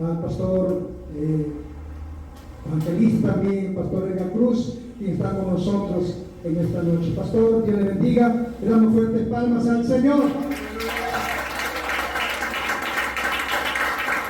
al pastor evangelista también, pastor Edgar Cruz, quien está con nosotros en esta noche. Pastor, Dios le bendiga. Le damos fuertes palmas al Señor.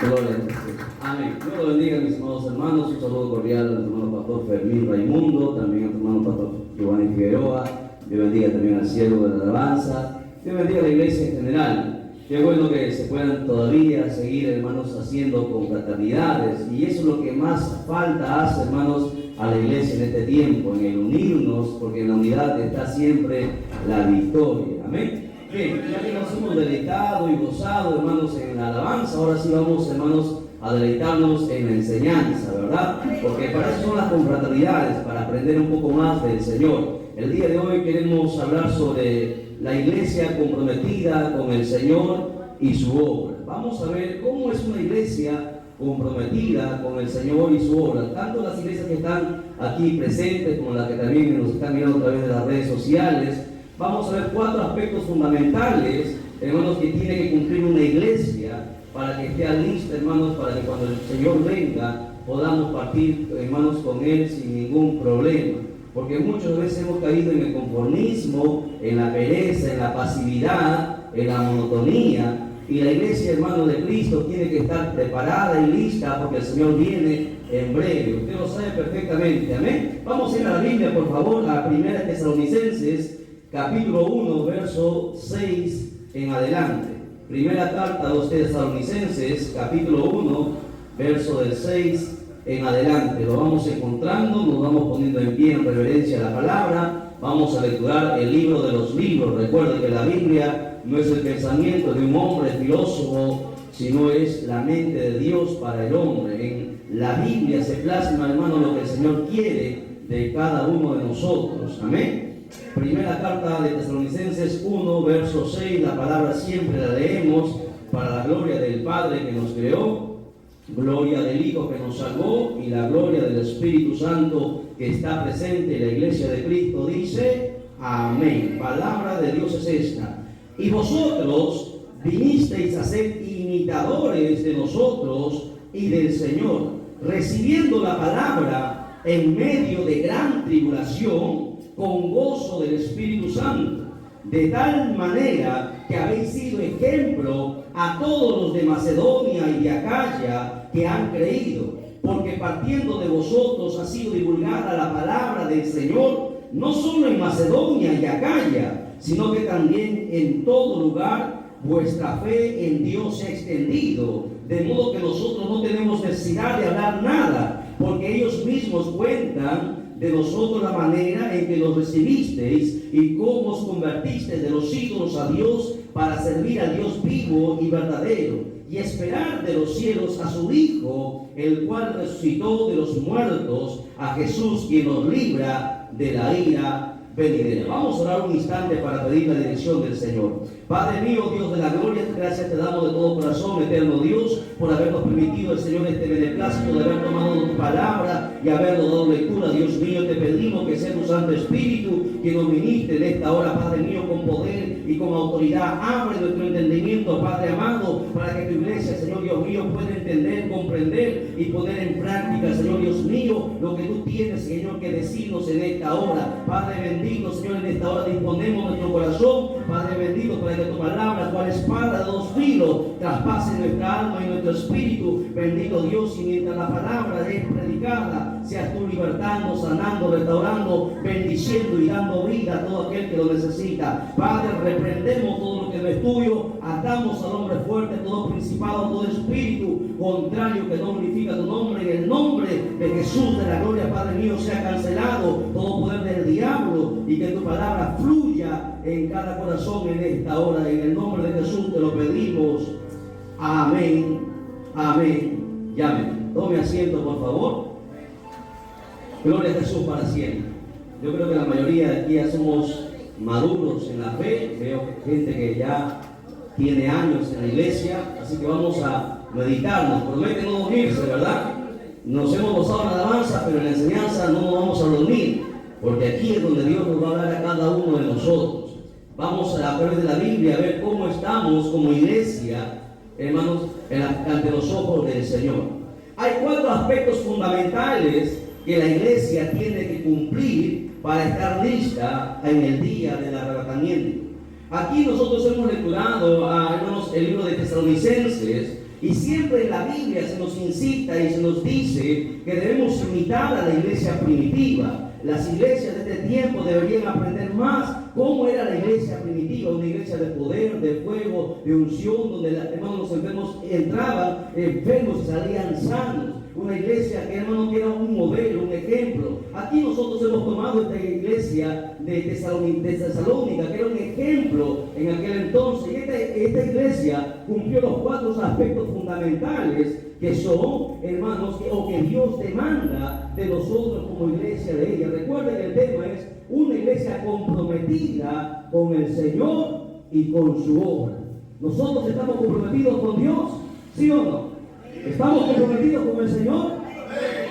Gloria a Dios. Amén. Dios lo bendiga, mis amados hermanos. Un saludo cordial al hermano pastor Fermín Raimundo, también al hermano pastor Giovanni Figueroa. Dios bendiga también al siervo de la alabanza. Dios bendiga a la iglesia en general. Qué bueno que se puedan todavía seguir, hermanos, haciendo confraternidades. Y eso es lo que más falta hace, hermanos, a la iglesia en este tiempo, en el unirnos, porque en la unidad está siempre la victoria. Amén. Bien, ya que nos hemos deleitado y gozado, hermanos, en la alabanza, ahora sí vamos, hermanos, a deleitarnos en la enseñanza, ¿verdad? Porque para eso son las confraternidades, para aprender un poco más del Señor. El día de hoy queremos hablar sobre la iglesia comprometida con el Señor y su obra. Vamos a ver cómo es una iglesia comprometida con el Señor y su obra. Tanto las iglesias que están aquí presentes como las que también nos están mirando a través de las redes sociales. Vamos a ver 4 aspectos fundamentales, hermanos, que tiene que cumplir una iglesia para que esté lista, hermanos, para que cuando el Señor venga podamos partir, hermanos, con Él sin ningún problema. Porque muchas veces hemos caído en el conformismo, en la pereza, en la pasividad, en la monotonía. Y la iglesia, hermano de Cristo, tiene que estar preparada y lista porque el Señor viene en breve. Usted lo sabe perfectamente. Amén. Vamos a ir a la Biblia, por favor, a 1 Tesalonicenses, capítulo 1, verso 6 en adelante. Primera carta a los Tesalonicenses, capítulo 1, verso del 6 en adelante. Lo vamos encontrando, nos vamos poniendo en pie en reverencia a la palabra. Vamos a lecturar el libro de los libros. Recuerden que la Biblia no es el pensamiento de un hombre filósofo, sino es la mente de Dios para el hombre. En la Biblia se plasma, hermano, lo que el Señor quiere de cada uno de nosotros. Amén. Primera carta de Tesalonicenses 1, verso 6, la palabra siempre la leemos para la gloria del Padre que nos creó, gloria del Hijo que nos salvó y la gloria del Espíritu Santo que está presente en la iglesia de Cristo. Dice, amén. Palabra de Dios es esta. Y vosotros vinisteis a ser imitadores de nosotros y del Señor, recibiendo la palabra en medio de gran tribulación, con gozo del Espíritu Santo, de tal manera que habéis sido ejemplo a todos los de Macedonia y de Acaya que han creído, porque partiendo de vosotros ha sido divulgada la palabra del Señor, no solo en Macedonia y Acaya, sino que también en todo lugar vuestra fe en Dios se ha extendido, de modo que nosotros no tenemos necesidad de hablar nada, porque ellos mismos cuentan de nosotros la manera en que nos recibisteis y cómo os convertisteis de los ídolos a Dios para servir al Dios vivo y verdadero y esperar de los cielos a su Hijo, el cual resucitó de los muertos, a Jesús, quien nos libra de la ira venidera. Vamos a orar un instante para pedir la dirección del Señor. Padre mío, Dios de la gloria, gracias te damos de todo corazón, eterno Dios, por habernos permitido, el Señor, este beneplácito de haber tomado tu palabra y haberlo dado lectura. Dios mío, te pedimos que sea tu Santo Espíritu que nos ministre en esta hora, Padre mío, con poder y con autoridad. Abre nuestro entendimiento, Padre amado, para que tu iglesia, Señor Dios mío, pueda entender, comprender y poner en práctica, Señor Dios mío, lo que tú tienes, Señor, que decirnos en esta hora. Padre bendito, Señor, en esta hora disponemos nuestro corazón, Padre bendito, para que tu palabra, cual espada de 2 filos, traspase nuestra alma y nuestro espíritu. Bendito Dios, y mientras la palabra es predicada, seas tú libertando, sanando, restaurando, bendiciendo y dando vida a todo aquel que lo necesita. Padre, reprendemos todo lo que no es tuyo, atamos al hombre fuerte, todo principado, todo espíritu contrario que no glorifica tu nombre. En el nombre de Jesús de la gloria, Padre mío, sea cancelado todo poder del diablo y que tu palabra fluya en cada corazón en esta hora. En el nombre de Jesús te lo pedimos. Amén, amén y amén. Tome asiento, por favor. Gloria a Jesús para siempre. Yo creo que la mayoría de aquí ya somos maduros en la fe. Veo gente que ya tiene años en la iglesia, así que vamos a meditarnos. Promete no dormirse, ¿verdad? Nos hemos gozado en la alabanza, pero en la enseñanza no nos vamos a dormir, porque aquí es donde Dios nos va a hablar a cada uno de nosotros. Vamos a través de la Biblia a ver cómo estamos como iglesia, hermanos, ante los ojos del Señor. Hay 4 aspectos fundamentales que la iglesia tiene que cumplir para estar lista en el día del arrebatamiento. Aquí nosotros hemos lecturado, hermanos, el libro de Tesalonicenses, y siempre en la Biblia se nos incita y se nos dice que debemos imitar a la iglesia primitiva. Las iglesias de este tiempo deberían aprender más cómo era la iglesia primitiva, una iglesia de poder, de fuego, de unción, donde los enfermos entraban enfermos y salían sanos. Una iglesia que, hermano, que era un modelo, un ejemplo. Aquí nosotros hemos tomado esta iglesia de Tesalónica, que era un ejemplo en aquel entonces. Y esta iglesia cumplió los 4 aspectos fundamentales que son, hermanos, que Dios demanda de nosotros como iglesia de ella. Recuerden que el tema es una iglesia comprometida con el Señor y con su obra. Nosotros estamos comprometidos con Dios, ¿sí o no? ¿Estamos comprometidos con el Señor?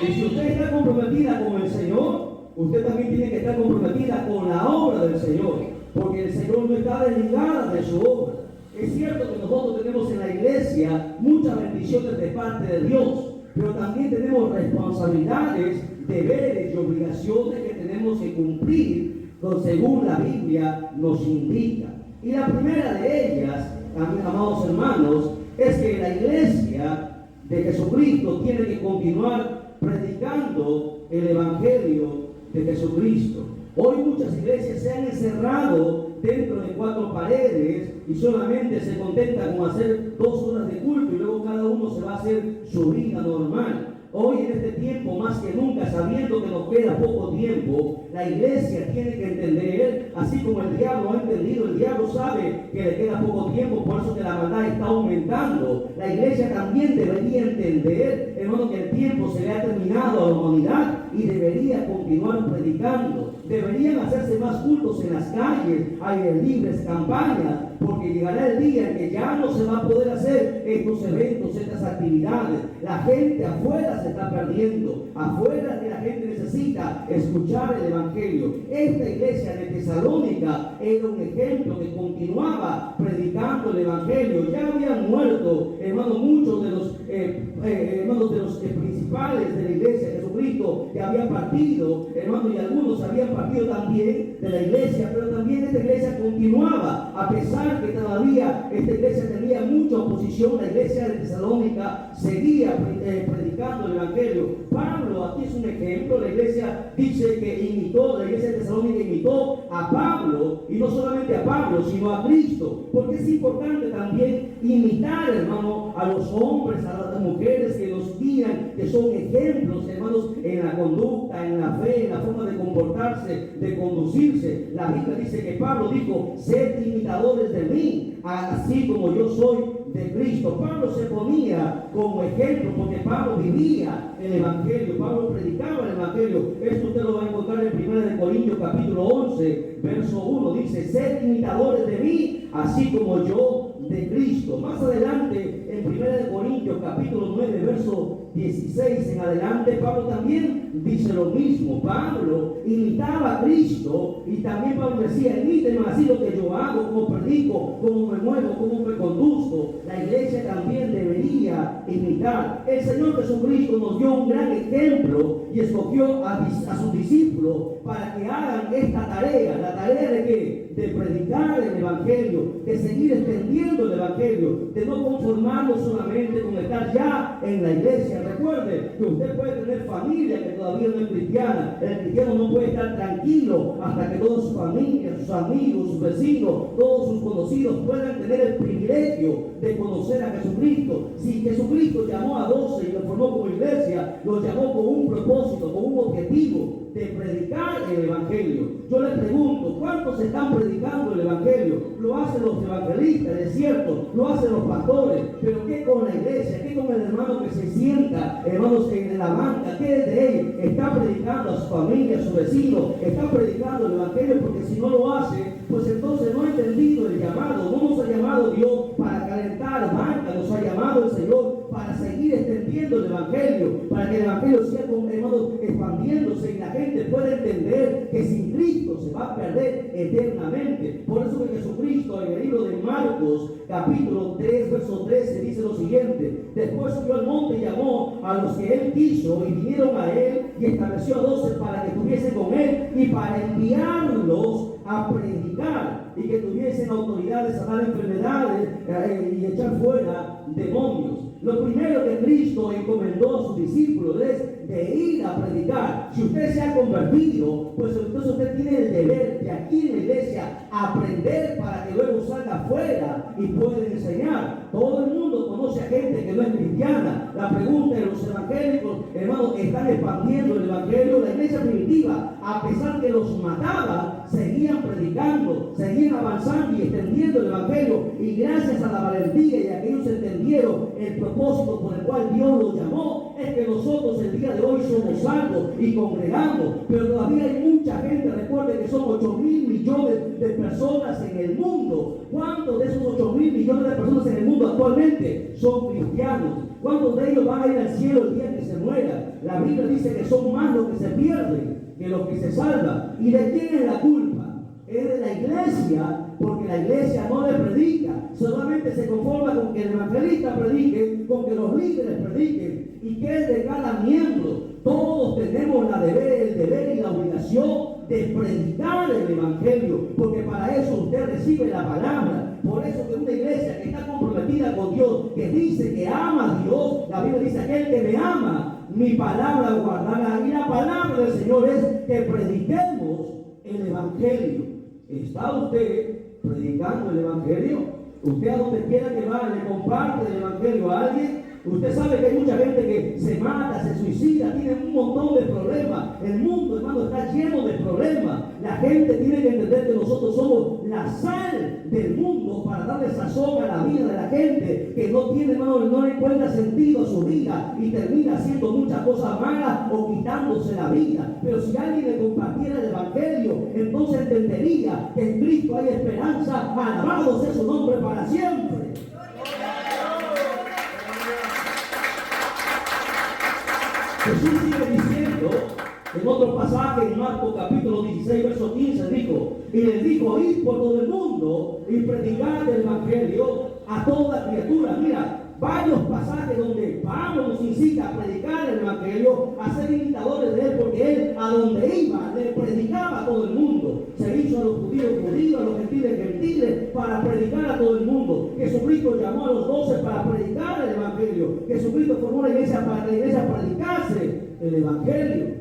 Y si usted está comprometida con el Señor, usted también tiene que estar comprometida con la obra del Señor, porque el Señor no está desligado de su obra. Es cierto que nosotros tenemos en la iglesia muchas bendiciones de parte de Dios, pero también tenemos responsabilidades, deberes y obligaciones que tenemos que cumplir según la Biblia nos indica. Y la primera de ellas, amados hermanos, es que la iglesia de Jesucristo tiene que continuar predicando el Evangelio de Jesucristo. Hoy muchas iglesias se han encerrado dentro de 4 paredes y solamente se contentan con hacer 2 horas de culto y luego cada uno se va a hacer su vida normal. Hoy en este tiempo, más que nunca, sabiendo que nos queda poco tiempo, la iglesia tiene que entender, así como el diablo ha entendido, el diablo sabe que le queda poco tiempo, por eso que la maldad está aumentando. La iglesia también debería entender, hermano, que el tiempo se le ha terminado a la humanidad y debería continuar predicando. Deberían hacerse más cultos en las calles, aire libres, campañas, porque llegará el día en que ya no se va a poder hacer estos eventos, estas actividades. La gente afuera se está perdiendo, afuera que la gente necesita escuchar el Evangelio. Esta iglesia de Tesalónica era un ejemplo que continuaba predicando el Evangelio. Ya habían muerto, hermanos, muchos de los principales de la iglesia de Jesucristo que habían partido, hermanos, y algunos habían partido también de la iglesia, pero también esta iglesia continuaba, a pesar que todavía esta iglesia tenía mucha oposición. La iglesia de Tesalónica seguía predicando el Evangelio. Pablo aquí es un ejemplo. La iglesia dice que la iglesia de Tesalónica imitó a Pablo, y no solamente a Pablo, sino a Cristo, porque es importante también imitar, hermano, a los hombres, a las mujeres que nos guían, que son ejemplos, hermanos, en la conducta, en la fe, en la forma de comportarse, de conducirse. La Biblia dice que Pablo dijo: sed imitadores de mí, así como yo soy de Cristo. Pablo se ponía como ejemplo porque Pablo vivía el Evangelio, Pablo predicaba el Evangelio. Esto usted lo va a encontrar en 1 Corintios capítulo 11, verso 1. Dice: sed imitadores de mí, así como yo de Cristo. Más adelante, en 1 Corintios capítulo 9, verso 16 en adelante, Pablo también dice lo mismo. Pablo imitaba a Cristo, y también Pablo decía: imítenme así lo que yo hago, como predico, como me muevo, como me conduzco. La iglesia también debería imitar. El Señor Jesucristo nos dio un gran ejemplo y escogió a sus discípulos para que hagan esta tarea. ¿La tarea de qué? De predicar el Evangelio, de seguir extendiendo el Evangelio, de no conformarnos solamente con estar ya en la iglesia. Recuerde que usted puede tener familia que todavía no es cristiana. El cristiano no puede estar tranquilo hasta que toda su familia, sus amigos, sus vecinos, todos sus conocidos puedan tener el privilegio de conocer a Jesucristo. Si Jesucristo llamó a 12 y lo formó como iglesia, lo llamó con un propósito, con un objetivo de predicar el Evangelio. Yo le pregunto: ¿cuántos están predicando el Evangelio? Lo hacen los evangelistas, es cierto, lo hacen los pastores, pero ¿qué con la iglesia? ¿Qué con el hermano que se sienta, hermanos, en la banca? ¿Qué de él? Está predicando a su familia, a su vecino, está predicando el Evangelio, porque si no lo hace, pues entonces no ha entendido el llamado. No nos ha llamado Dios para calentar banca, nos ha llamado el Señor para seguir extendiendo el Evangelio, para que el Evangelio siga, hermanos, expandiéndose y la gente puede entender que sin Cristo se va a perder eternamente. Por eso que Jesucristo en el libro de Marcos, capítulo 3, verso 13, dice lo siguiente: después subió al monte y llamó a los que él quiso, y vinieron a él, y estableció a 12 para que estuviesen con él y para enviarlos a predicar, y que tuviesen autoridad de sanar enfermedades y echar fuera demonios. Lo primero que Cristo encomendó a sus discípulos es de ir a predicar. Si usted se ha convertido, pues entonces usted tiene el deber de aquí en la iglesia aprender para que luego salga afuera y pueda enseñar. Todo el mundo conoce a gente que no es cristiana. La pregunta es: los evangélicos, hermanos, están expandiendo el evangelio. La iglesia primitiva, a pesar que los mataban, seguían predicando, seguían avanzando y extendiendo el evangelio. Y gracias a la valentía y a que ellos entendieron el propósito por el cual Dios los llamó, es que nosotros el día de hoy somos salvos y congregamos. Pero todavía hay mucha gente. Recuerde que son 8.000 millones de personas en el mundo. ¿Cuántos de esos 8.000 millones de personas en el mundo actualmente son cristianos? ¿Cuántos de ellos van a ir al cielo el día que se muera? La Biblia dice que son más los que se pierden que los que se salvan. ¿Y de quién es la culpa? Es de la iglesia, porque la iglesia no le predica. Solamente se conforma con que el evangelista predique, con que los líderes prediquen. ¿Y qué es de cada miembro? Todos tenemos el deber y la obligación de predicar el evangelio, porque para eso usted recibe la palabra. Por eso que una iglesia que está comprometida con Dios, que dice que ama a Dios, la Biblia dice: aquel que me ama, mi palabra guardará. Y la palabra del Señor es que prediquemos el evangelio. ¿Está usted predicando el evangelio? Usted, a donde quiera que vaya, le comparte el evangelio a alguien. Usted sabe que hay mucha gente que se mata, se suicida, tiene un montón de problemas. El mundo, hermano, está lleno de problemas. La gente tiene que entender que nosotros somos la sal del mundo para darle sazón a la vida de la gente que no tiene, hermano, no le encuentra sentido a su vida y termina haciendo muchas cosas malas o quitándose la vida. Pero si alguien le compartiera el evangelio, entonces entendería que en Cristo hay esperanza. Alabado sea su nombre para siempre. Jesús sigue diciendo en otro pasaje, en Marcos capítulo 16, verso 15, y les dijo: id por todo el mundo y predicad el evangelio a toda criatura. Mira, varios pasajes donde Pablo nos incita a predicar el evangelio, a ser imitadores de él, porque él, a donde iba, le predicaba a todo el mundo. Se hizo a los judíos judíos, a los gentiles gentiles, para predicar a todo el mundo. Jesucristo llamó a los 12 para predicar el evangelio. Jesucristo formó la iglesia para que la iglesia predicase el evangelio.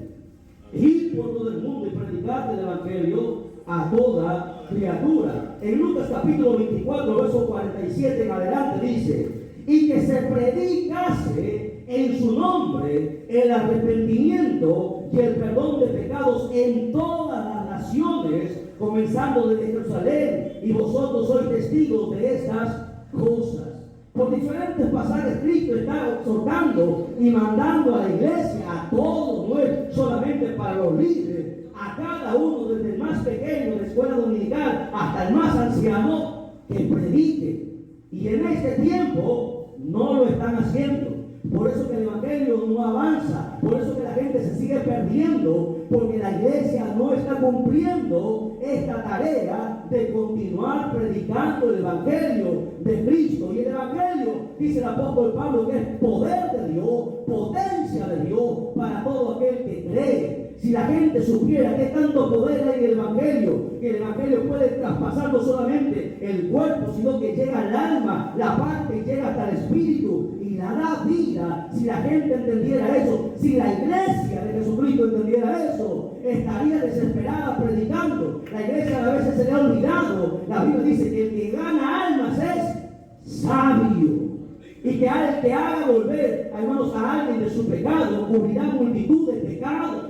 Ir por todo el mundo y predicar el evangelio a toda criatura. En Lucas capítulo 24, verso 47 en adelante dice: y que se predicase en su nombre el arrepentimiento y el perdón de pecados en todas las naciones, comenzando desde Jerusalén, y vosotros sois testigos de estas cosas. Por diferentes pasajes Cristo está exhortando y mandando a la iglesia, a todos, no es solamente para los líderes, a cada uno, desde el más pequeño de escuela dominical hasta el más anciano, que predique. Y en este tiempo no lo están haciendo. Por eso que el evangelio no avanza, por eso que la gente se sigue perdiendo, porque la iglesia no está cumpliendo esta tarea de continuar predicando el evangelio de Cristo. Y el evangelio, dice el apóstol Pablo, que es poder de Dios, potencia de Dios para todo aquel que cree. Si la gente supiera que tanto poder hay en el evangelio, que el evangelio puede traspasar no solamente el cuerpo, sino que llega al alma, la parte llega hasta el espíritu y la da vida. Si la gente entendiera eso, si la iglesia de Jesucristo entendiera eso, estaría desesperada predicando. La iglesia a veces se le ha olvidado. La Biblia dice que el que gana almas es sabio, y que al que haga volver, hermanos, a alguien de su pecado, cubrirá multitud de pecados.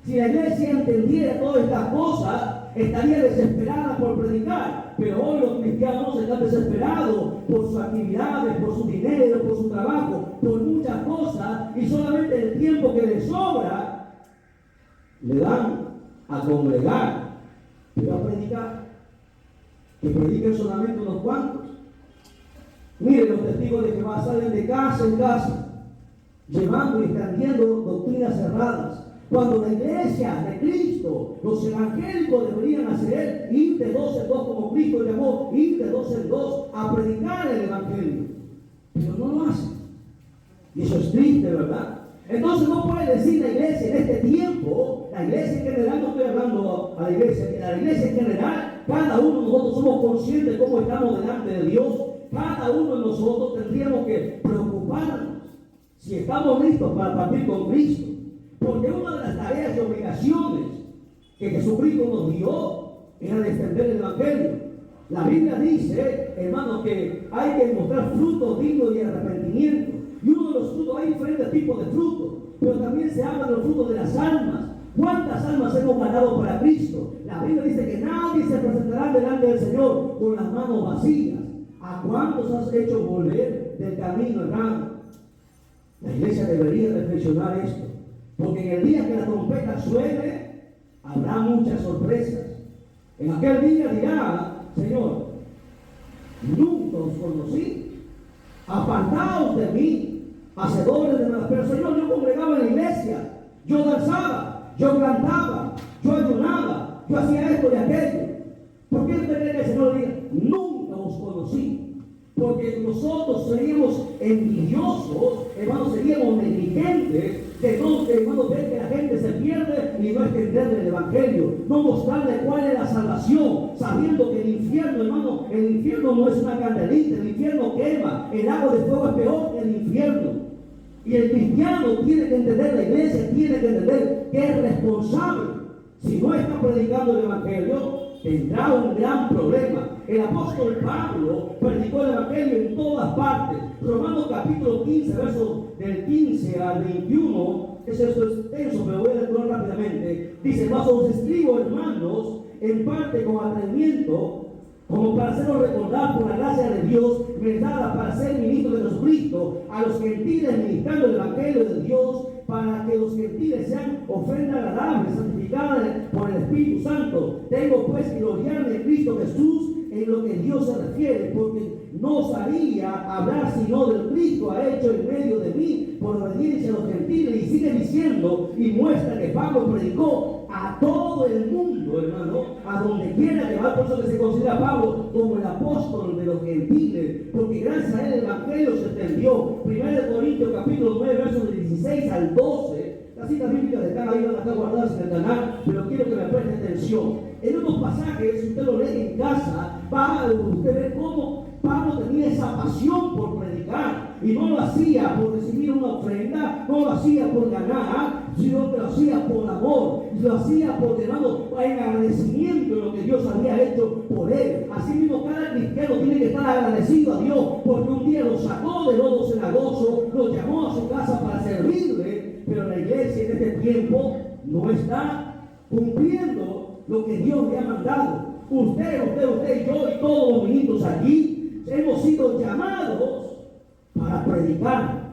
Si la iglesia entendiera todas estas cosas, estaría desesperada por predicar. Pero hoy los cristianos están desesperados por sus actividades, por su dinero, por su trabajo, por muchas cosas, y solamente el tiempo que les sobra le dan a congregar, pero a predicar. Que prediquen solamente unos cuantos. Miren, los testigos de Jehová salen de casa en casa, llevando y extendiendo doctrinas cerradas, Cuando la iglesia de Cristo, los evangélicos deberían hacer ir de dos en dos, como Cristo llamó, ir de dos en dos a predicar el evangelio. Pero no lo hacen. Y eso es triste, ¿verdad? Entonces no puede decir la iglesia en este tiempo, la iglesia en general, no estoy hablando a la iglesia en general, cada uno de nosotros somos conscientes de cómo estamos delante de Dios. Cada uno de nosotros tendríamos que preocuparnos si estamos listos para partir con Cristo. Porque una de las tareas y obligaciones que Jesucristo nos dio era defender el evangelio. La Biblia dice, hermanos, que hay que mostrar frutos dignos de arrepentimiento. Y uno de los frutos, hay diferentes tipos de frutos, pero también se habla de los frutos de las almas. ¿Cuántas almas hemos ganado para Cristo? La Biblia dice que nadie se presentará delante del Señor con las manos vacías. ¿A cuántos has hecho volver del camino errante? La iglesia debería reflexionar esto, porque en el día que la trompeta suene, habrá muchas sorpresas. En aquel día dirá, Señor, nunca os conocí, apartaos de mí, hacedores de malas. Pero Señor, yo congregaba en la iglesia, yo danzaba, yo cantaba, yo ayunaba, yo hacía esto y aquello. ¿Por qué usted cree que el Señor diga, nunca os conocí? Porque nosotros seríamos envidiosos, hermanos, seríamos negligentes de no, hermanos, ver que la gente se pierde y no extenderle el evangelio, no mostrarle cuál es la salvación, sabiendo que el infierno, hermano, el infierno no es una candelita, el infierno quema, el lago de fuego es peor que el infierno. Y el cristiano tiene que entender, la iglesia tiene que entender que es responsable. Si no está predicando el evangelio, tendrá un gran problema. El apóstol Pablo predicó el evangelio en todas partes. Romanos capítulo 15, versos del 15 al 21, esto es extenso, pero voy a leerlo rápidamente. Dice, mas os escribo, hermanos, en parte con atrevimiento, como para haceros recordar por la gracia de Dios, me dada para ser ministro de Jesucristo, a los gentiles ministrando el evangelio de Dios, para que los gentiles sean ofrenda agradable, santificada por el Espíritu Santo. Tengo pues que gloriarme en Cristo Jesús en lo que Dios se refiere, porque no osaría hablar sino del Cristo ha hecho en medio de mí por obediencia a los gentiles. Y sigue diciendo y muestra que Pablo predicó a todo el mundo, hermano, a donde quiera que va. Por eso que se considera a Pablo como el apóstol de los gentiles, porque gracias a él el evangelio se extendió. 1 Corintios capítulo 9, versos del 16 al 12. Las citas bíblicas están ahí, van a estar guardadas en el canal, pero quiero que me preste atención. En unos pasajes, si usted lo lee en casa, va a usted ver cómo Pablo tenía esa pasión por predicar, y no lo hacía por recibir una ofrenda, no lo hacía por ganar, sino que lo hacía por amor, lo hacía por, hermano, en agradecimiento de lo que Dios había hecho por él. Así mismo cada cristiano tiene que estar agradecido a Dios, porque un día lo sacó de lodo cenagoso, lo llamó a su casa para servirle, pero la iglesia en este tiempo no está cumpliendo lo que Dios le ha mandado. Usted y yo y todos los ministros aquí hemos sido llamados para predicar.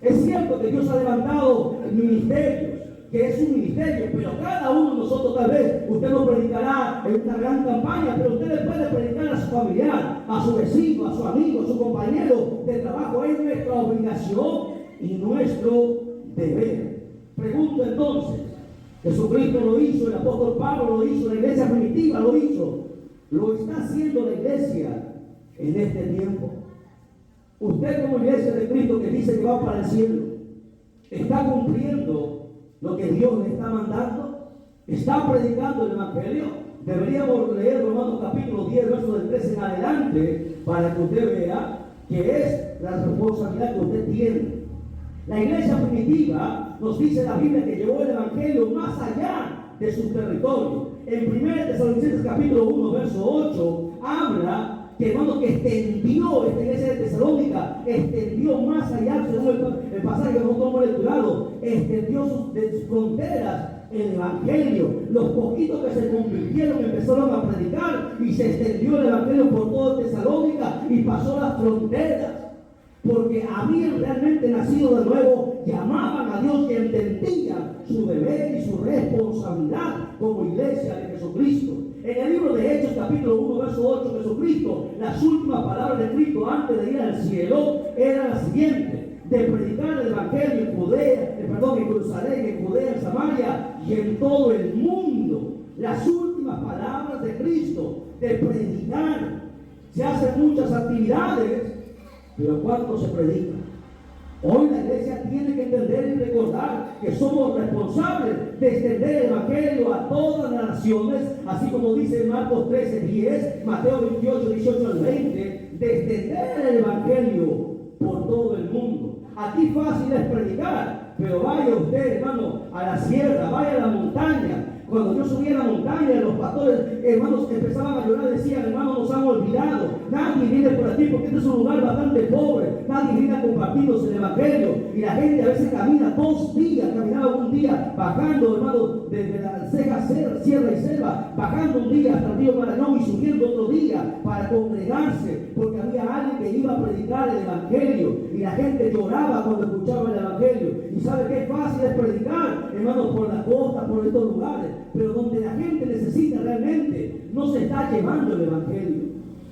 Es cierto que Dios ha levantado ministerios, que es un ministerio, pero cada uno de nosotros, tal vez usted no predicará en una gran campaña, pero usted le puede predicar a su familiar, a su vecino, a su amigo, a su compañero de trabajo. Es nuestra obligación y nuestro deber. Pregunto entonces, Jesucristo lo hizo, el apóstol Pablo lo hizo, la iglesia primitiva lo hizo, lo está haciendo la iglesia en este tiempo. Usted, como iglesia de Cristo que dice que va para el cielo, ¿está cumpliendo lo que Dios le está mandando? ¿Está predicando el evangelio? Deberíamos leer Romanos capítulo 10, versos del 13 en adelante, para que usted vea que es la responsabilidad que usted tiene. La iglesia primitiva, nos dice la Biblia, que llevó el evangelio más allá de sus territorios. En 1 Tesalonicenses capítulo 1, verso 8, habla que, hermano, que extendió, esta iglesia de Tesalónica extendió más allá, según el pasaje que nosotros hemos lecturado, extendió sus fronteras el evangelio. Los poquitos que se convirtieron empezaron a predicar y se extendió el evangelio por toda Tesalónica y pasó las fronteras, porque habían realmente nacido de nuevo, llamaban a Dios y entendían su deber y su responsabilidad como iglesia de Jesucristo. En el libro de Hechos capítulo 1, verso 8, Jesucristo, las últimas palabras de Cristo antes de ir al cielo eran las siguientes: de predicar el Evangelio en Judea, en Jerusalén, en Judea, en Samaria y en todo el mundo. Las últimas palabras de Cristo, de predicar. Se hacen muchas actividades, pero ¿cuánto se predica? Hoy la iglesia tiene que entender y recordar que somos responsables de extender el Evangelio a todas las naciones, así como dice Marcos 13:10, Mateo 28:18 al 20, de extender el Evangelio por todo el mundo. Aquí fácil es predicar, pero vaya usted, hermano, a la sierra, vaya a la montaña. Cuando yo subí a la montaña, los pastores, hermanos, empezaban a llorar, decían: hermanos, nos han olvidado, nadie viene por aquí porque este es un lugar bastante pobre, nadie viene a compartirnos el Evangelio. Y la gente a veces camina 2 días, caminaba un día, bajando, hermanos, desde la ceja, sierra y selva, bajando un día hasta el río Marañón y subiendo otro día para congregarse, porque había alguien que iba a predicar el Evangelio. Y la gente lloraba cuando escuchaba el Evangelio. Y sabe qué fácil es predicar, hermanos, por la costa, por estos lugares, pero donde la gente necesita realmente, no se está llevando el Evangelio.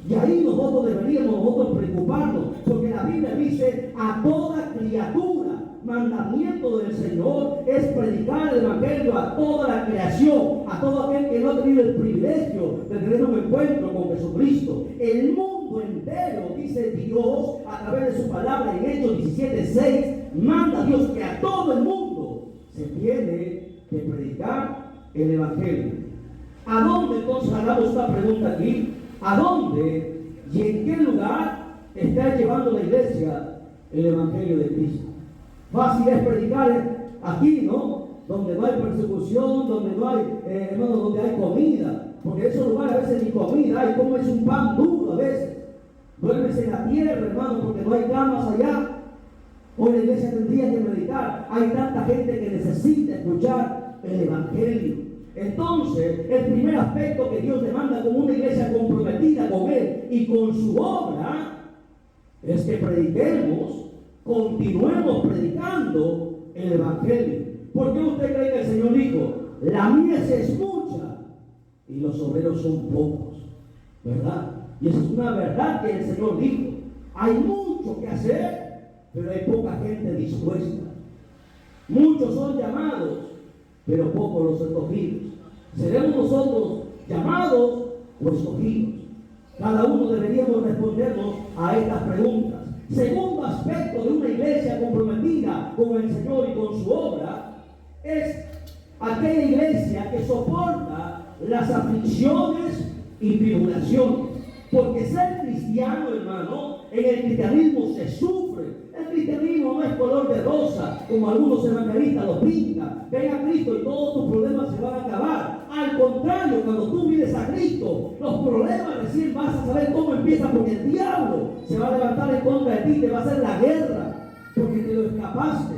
Y ahí nosotros deberíamos preocuparnos, porque la Biblia dice: a toda criatura, mandamiento del Señor es predicar el Evangelio a toda la creación, a todo aquel que no ha tenido el privilegio de tener un encuentro con Jesucristo. El mundo entero, dice Dios a través de su palabra en Hechos 17:6, manda a Dios que a todo el mundo se tiene que predicar el Evangelio. ¿A dónde entonces hagamos esta pregunta aquí? ¿A dónde y en qué lugar está llevando la iglesia el Evangelio de Cristo? Fácil es predicar aquí, ¿no? Donde no hay persecución, donde no hay, hermanos, donde hay comida. Porque en esos lugares a veces ni comida hay, como es un pan duro a veces. Duermes en la tierra, hermano, porque no hay camas allá. Hoy la iglesia tendría que meditar. Hay tanta gente que necesita escuchar el Evangelio. Entonces, el primer aspecto que Dios demanda como una iglesia comprometida con Él y con su obra es que prediquemos, continuemos predicando el Evangelio. ¿Por qué usted cree que el Señor dijo: la mies es mucha y los obreros son pocos? ¿Verdad? Y esa es una verdad que el Señor dijo. Hay mucho que hacer, pero hay poca gente dispuesta. Muchos son llamados, pero pocos los escogidos. ¿Seremos nosotros llamados o escogidos? Cada uno deberíamos respondernos a estas preguntas. Segundo aspecto de una iglesia comprometida con el Señor y con su obra es aquella iglesia que soporta las aflicciones y tribulaciones. Porque ser cristiano, hermano, en el cristianismo se sufre. El cristianismo no es color de rosa, como algunos evangelistas lo pintan. Ven a Cristo y todos tus problemas se van a acabar. Al contrario, cuando tú vienes a Cristo, los problemas recién vas a saber cómo empiezan, porque el diablo se va a levantar en contra de ti, te va a hacer la guerra, porque te lo escapaste.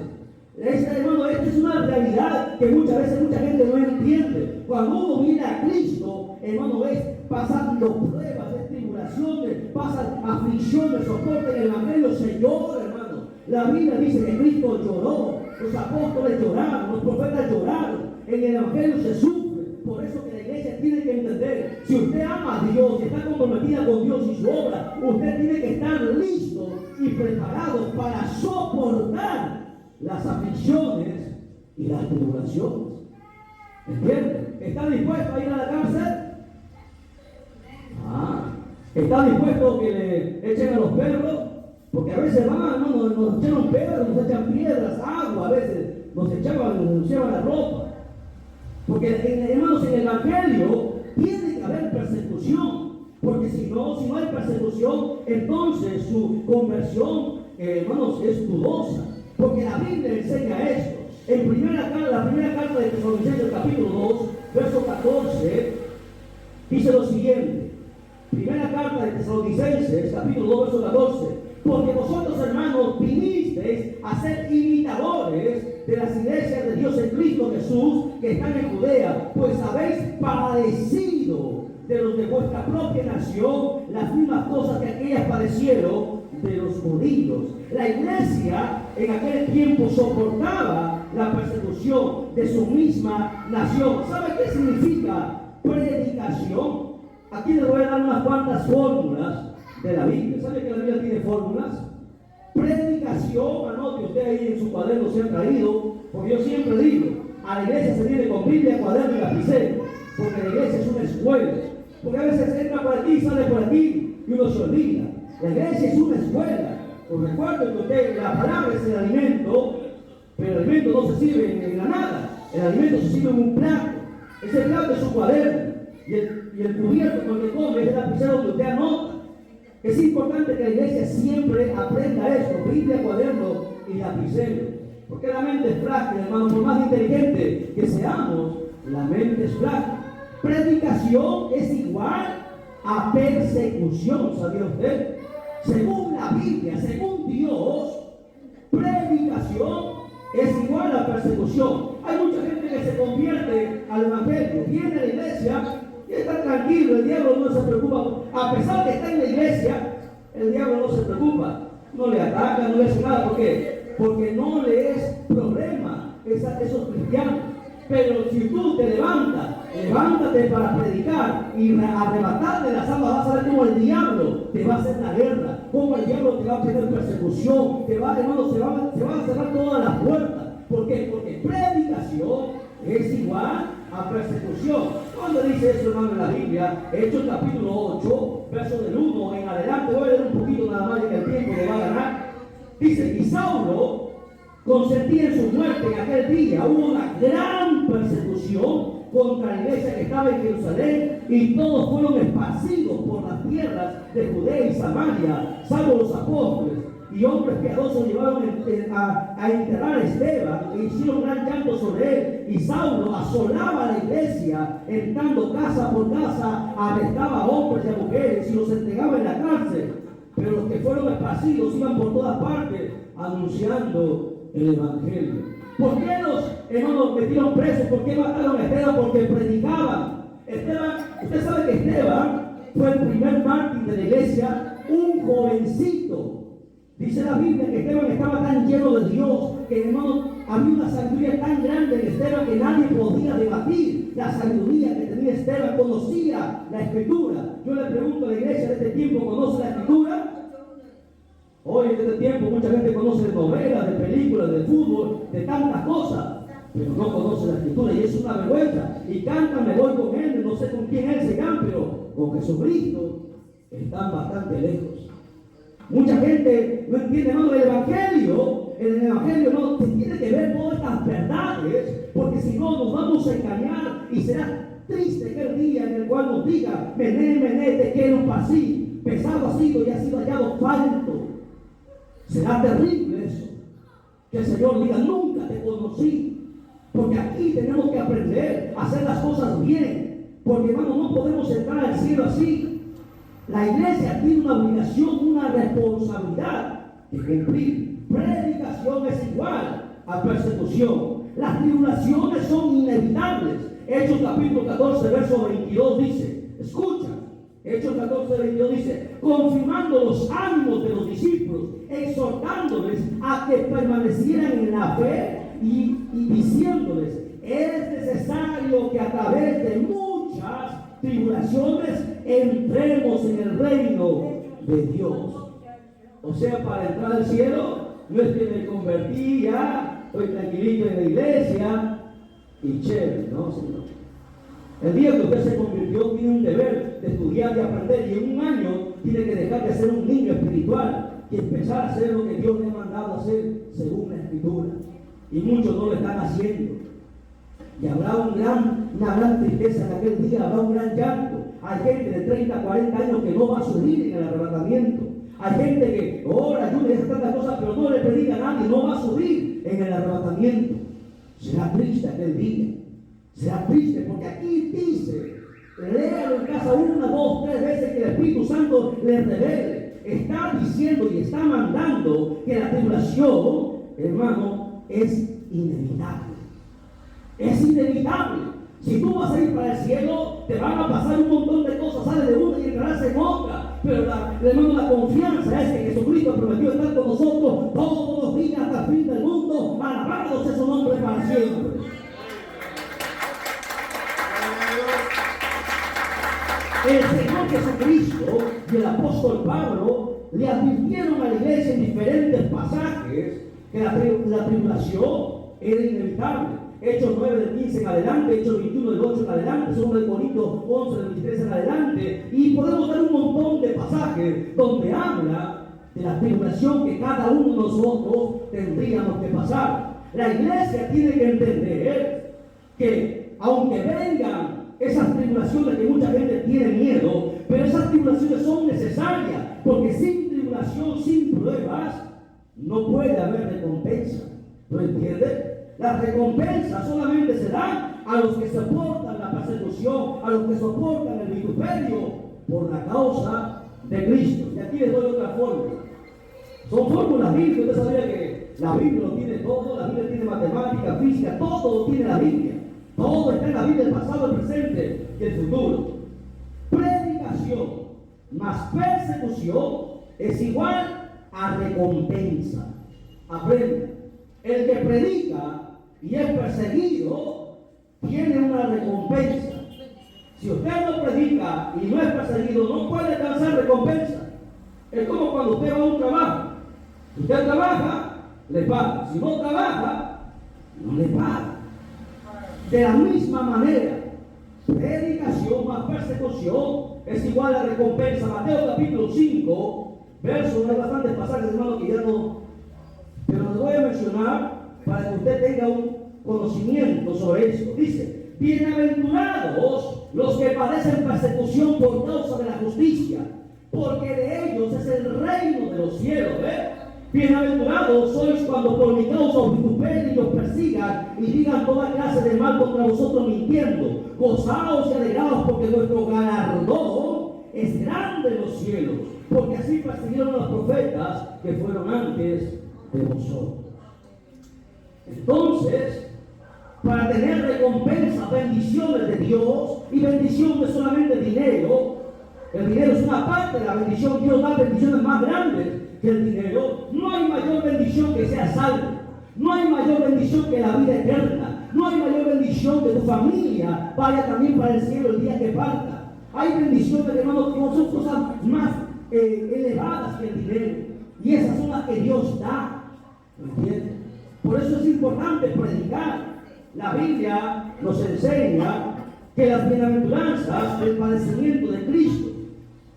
Hermano, esta es una realidad que muchas veces mucha gente no entiende. Cuando uno viene a Cristo, hermano, es pasando pruebas, es tribulaciones, pasan aflicciones, soporten el Evangelio, se llora, hermano. La Biblia dice que Cristo lloró, los apóstoles lloraron, los profetas lloraron, en el Evangelio se sufre. Por eso que la iglesia tiene que entender: si usted ama a Dios, si está comprometida con Dios y su obra, usted tiene que estar listo y preparado para soportar las aflicciones y las tribulaciones. ¿Entiende? ¿Está dispuesto a ir a la cárcel? ¿Está dispuesto a que le echen a los perros? Porque a veces van, hermano, nos echan perros, nos echan piedras, agua, a veces nos echaban la ropa. Porque, hermanos, en el Evangelio tiene que haber persecución. Porque si no hay persecución, entonces su conversión, hermanos, es dudosa. Porque la Biblia enseña esto. En la primera carta de Tesalonicenses, capítulo 2, verso 14, dice lo siguiente. Primera carta de Tesalonicenses, capítulo 2, verso 14. Porque vosotros, hermanos, vinisteis a ser imitadores de las iglesias de Dios en Cristo Jesús que están en Judea, pues habéis padecido de los de vuestra propia nación las mismas cosas que aquellas padecieron de los judíos. La iglesia en aquel tiempo soportaba la persecución de su misma nación. ¿Sabe qué significa predicación? Aquí les voy a dar unas cuantas fórmulas de la Biblia. ¿Sabe que la Biblia tiene fórmulas? Predicación, anote usted ahí en su cuaderno se ha traído, porque yo siempre digo, a la iglesia se viene con Biblia, cuaderno y lapicero, porque la iglesia es una escuela, porque a veces entra por aquí, sale por aquí, y uno se olvida. La iglesia es una escuela. Pues recuerden que usted, la palabra es el alimento, pero el alimento no se sirve en la nada, el alimento se sirve en un plato. Ese plato es su cuaderno, y el cubierto con el que come es el lapicero donde usted anota. Es importante que la iglesia siempre aprenda esto, Biblia, cuaderno y lapicero. Porque la mente es frágil, hermano, por más inteligente que seamos, la mente es frágil. Predicación es igual a persecución, ¿sabía usted? Según la Biblia, según Dios, predicación es igual a persecución. Hay mucha gente que se convierte al evangelio, viene a la iglesia y está tranquilo, el diablo no se preocupa. A pesar de que está en la iglesia, el diablo no se preocupa, no le ataca, no le hace nada. ¿Por qué? Porque no le es problema esos cristianos. Pero si tú te levántate para predicar y arrebatarle las almas, vas a ver cómo el diablo te va a hacer la guerra, cómo el diablo te va a tener persecución, hermano, se van a cerrar todas las puertas. ¿Por qué? Porque predicación es igual a persecución. Cuando dice eso, hermano, en la Biblia, Hechos capítulo 8, verso del 1 en adelante, voy a leer un poquito nada más, que el tiempo le va a ganar. Dice, y Saulo consentía en su muerte. En aquel día hubo una gran persecución contra la iglesia que estaba en Jerusalén, y todos fueron esparcidos por las tierras de Judea y Samaria, salvo los apóstoles. Y hombres piadosos llevaron a enterrar a Esteban e hicieron gran llanto sobre él. Y Saulo asolaba a la iglesia, entrando casa por casa, arrestaba a hombres y a mujeres y los entregaba en la cárcel. Pero los que fueron esparcidos iban por todas partes anunciando el evangelio. ¿Por qué los hermanos metieron presos? ¿Por qué mataron a Esteban? Porque predicaban. Esteban, usted sabe que Esteban fue el primer mártir de la iglesia, un jovencito. Dice la Biblia que Esteban estaba tan lleno de Dios, que hermano, había una sabiduría tan grande en Esteban que nadie podía debatir la sabiduría que tenía Esteban. Conocía la escritura. Yo le pregunto a la iglesia de este tiempo, ¿conoce la escritura? Hoy en este tiempo mucha gente conoce de novelas, de películas, de fútbol, de tantas cosas, pero no conoce la escritura, y es una vergüenza. Y cantan, me voy con él, no sé con quién él se llama, pero con Jesucristo están bastante lejos. Mucha gente no entiende, hermano, el evangelio no tiene que ver todas estas verdades, porque si no nos vamos a engañar y será triste aquel día en el cual nos diga, Mené, te quiero pasí, pesado ha sido y ha sido hallado falto. Será terrible eso, que el Señor diga, nunca te conocí, porque aquí tenemos que aprender a hacer las cosas bien, porque hermano, no podemos entrar al cielo así. La iglesia tiene una obligación, una responsabilidad que cumplir. Predicación es igual a persecución. Las tribulaciones son inevitables. Hechos capítulo 14, verso 22 dice, escucha, Hechos 14, 22 dice, confirmando los ánimos de los discípulos, exhortándoles a que permanecieran en la fe y diciéndoles, es necesario que a través de muchas tribulaciones entremos en el reino de Dios. O sea, para entrar al cielo no es que me convertí, ya estoy tranquilito en la iglesia y chévere, no, Señor. El día que usted se convirtió tiene un deber de estudiar y aprender, y en un año tiene que dejar de ser un niño espiritual y empezar a hacer lo que Dios le ha mandado a hacer según la escritura, y muchos no lo están haciendo. Y habrá una gran tristeza en aquel día, habrá un gran llanto. Hay gente de 30, 40 años que no va a subir en el arrebatamiento. Hay gente que ora, ayuda y hace tantas cosas, pero no le predica a nadie, no va a subir en el arrebatamiento. Será triste aquel día. Será triste porque aquí dice, léalo en casa 1, 2, 3 veces que el Espíritu Santo le revele. Está diciendo y está mandando que la tribulación, hermano, es inevitable. Es inevitable. Si tú vas a ir para el cielo, te van a pasar un montón de cosas, sales de una y entrarás en otra. Pero la confianza es que Jesucristo prometió estar con nosotros todos los días hasta el fin del mundo. Alabado sea su nombre para siempre. El Señor Jesucristo y el apóstol Pablo le advirtieron a la iglesia en diferentes pasajes que la tribulación era inevitable. Hechos 9 del 15 en adelante, Hechos 21 del 8 en adelante, 2 de Corintios 11 del 23 en adelante, y podemos dar un montón de pasajes donde habla de la tribulación que cada uno de nosotros tendríamos que pasar. La iglesia tiene que entender que aunque vengan esas tribulaciones que mucha gente tiene miedo, pero esas tribulaciones son necesarias, porque sin tribulación, sin pruebas, no puede haber recompensa. ¿No entiende? La recompensa solamente se da a los que soportan la persecución, a los que soportan el vituperio por la causa de Cristo. Y aquí les doy otra fórmula. Son fórmulas bíblicas. Usted sabía que la Biblia lo tiene todo, la Biblia tiene matemática, física, todo lo tiene la Biblia. Todo está en la Biblia, el pasado, el presente y el futuro. Predicación más persecución es igual a recompensa. Aprende. El que predica y es perseguido tiene una recompensa. Si usted no predica y no es perseguido, no puede alcanzar recompensa. Es como cuando usted va a un trabajo. Si usted trabaja, le paga. Si no trabaja, no le paga. De la misma manera, predicación más persecución es igual a recompensa. Mateo capítulo 5, versos, hay bastantes pasajes, hermano, que ya no, pero les voy a mencionar para que usted tenga un conocimiento sobre esto. Dice: bienaventurados los que padecen persecución por causa de la justicia, porque de ellos es el reino de los cielos. Bienaventurados sois cuando por mi causa os vituperen y os persigan y digan toda clase de mal contra vosotros mintiendo. Gozaos y alegraos, porque vuestro galardón es grande en los cielos, porque así persiguieron a los profetas que fueron antes de vosotros. Entonces, para tener recompensa, bendiciones de Dios, y bendición no es solamente dinero, el dinero es una parte de la bendición. Dios da bendiciones más grandes que el dinero. No hay mayor bendición que sea salvo, no hay mayor bendición que la vida eterna, no hay mayor bendición que tu familia vaya también para el cielo el día que parta. Hay bendiciones, hermanos, que no son cosas más elevadas que el dinero, y esas son las que Dios da. ¿Me entiendes? Por eso es importante predicar. La Biblia nos enseña que las bienaventuranzas del padecimiento de Cristo,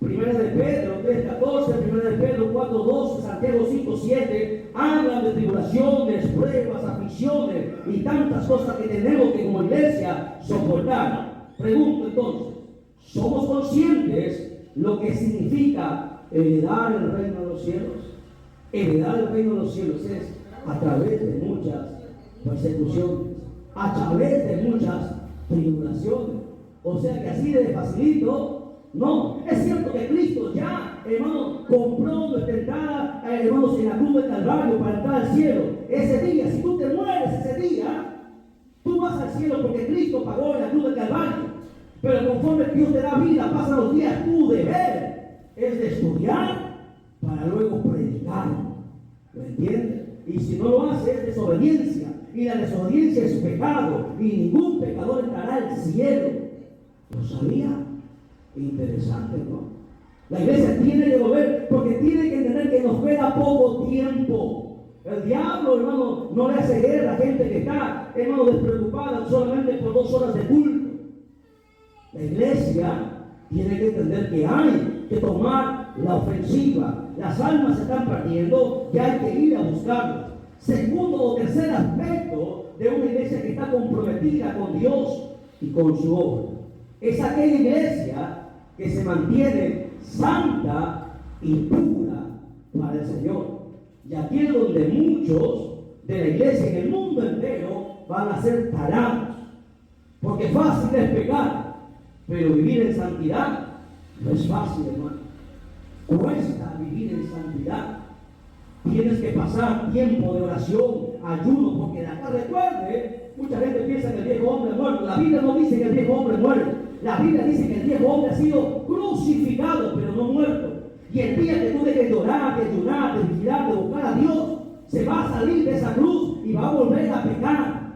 1 de Pedro 3:14, 1 de Pedro 4:12, Santiago 5:7, hablan de tribulaciones, pruebas, aflicciones y tantas cosas que tenemos que como iglesia soportar. Pregunto entonces, ¿somos conscientes lo que significa heredar el reino de los cielos? Heredar el reino de los cielos es a través de muchas persecuciones, a través de muchas tribulaciones. O sea que así de facilito, no. Es cierto que Cristo ya, hermano, compró nuestra entrada, hermanos, en la cruz del Calvario para entrar al cielo. Ese día, si tú te mueres ese día, tú vas al cielo porque Cristo pagó en la cruz del Calvario. Pero conforme Dios te da vida, pasan los días, tu deber es de estudiar para luego predicar. ¿Lo entiendes? Y si no lo hace, es desobediencia. Y la desobediencia es pecado. Y ningún pecador entrará al cielo. ¿Lo sabía? Interesante, ¿no? La iglesia tiene que volver, porque tiene que entender que nos queda poco tiempo. El diablo, hermano, no le hace guerra a gente que está, hermano, despreocupada solamente por 2 horas de culto. La iglesia tiene que entender que hay que tomar la ofensiva. Las almas se están perdiendo y hay que ir a buscarlas. Segundo o tercer aspecto de una iglesia que está comprometida con Dios y con su obra es aquella iglesia que se mantiene santa y pura para el Señor. Y aquí es donde muchos de la iglesia en el mundo entero van a ser tarados, porque fácil es pecar, pero vivir en santidad no es fácil, hermano. Cuesta vivir en santidad. Tienes que pasar tiempo de oración, ayuno, porque de acá, recuerde, mucha gente piensa que el viejo hombre muerto. La Biblia no dice que el viejo hombre muere. La Biblia dice que el viejo hombre ha sido crucificado, pero no muerto. Y el día que tú dejes de orar, de ayunar, de vigilar, de buscar a Dios, se va a salir de esa cruz y va a volver a pecar.